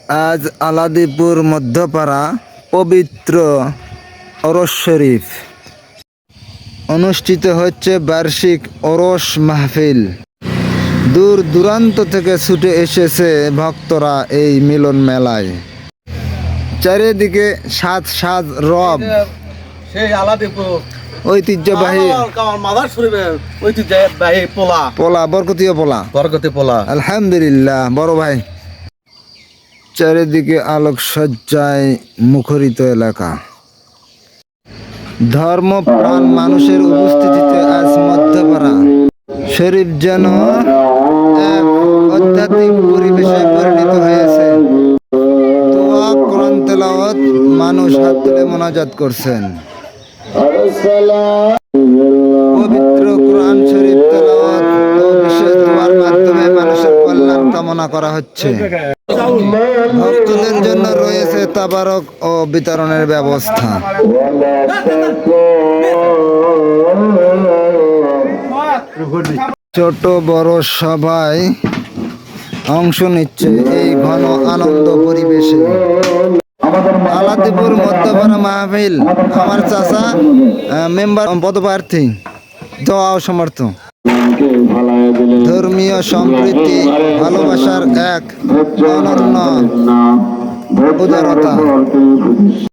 আজ আলাদিপুর মধ্যপাড়া পবিত্র ওরস শরীফ অনুষ্ঠিত হচ্ছে বার্ষিক ওরস মাহফিল। দূর দূরান্ত থেকে ছুটে এসেছে ভক্তরা এই মিলন মেলায়। চারিদিকে সাত সাত রব, সেই আলাদিপুর ঐতিহ্যবাহী ঐতিহ্যবাহী পোলা পোলা, বরকতীয় পোলা, বরগতি পোলা। আলহামদুলিল্লাহ বড় ভাই। চারিদিকে আলোকসজ্জায় মুখরিত এলাকা। ধর্মপ্রাণ মানুষের উপস্থিতিতে আজ মধ্যপাড়া শরীফ যেন এক আধ্যাত্মিক পরিবেশে পরিণত হয়েছে। দোয়া, কোরআন তেলাওয়াত, মানুষ হাত তুলে মোনাজাত করছেন। পবিত্র কোরআন শরীফ তেলাওয়াত ও বিশেষ দোয়ার মাধ্যমে মানুষের কল্যাণ কামনা করা হচ্ছে। ভক্তদের জন্য রয়েছে তাবারক ও বিতরণের ব্যবস্থা। ছোট বড় সবাই অংশ নিচ্ছে এই ঘন আনন্দ পরিবেশে। আলাদিপুর মধ্যপাড়া মাহফিল, আমার চাচা মেম্বার পদপ্রার্থী, দোয়া ও সমর্থ। ধর্মীয় সম্প্রীতি, ভালোবাসার এক অনন্য উদারতা।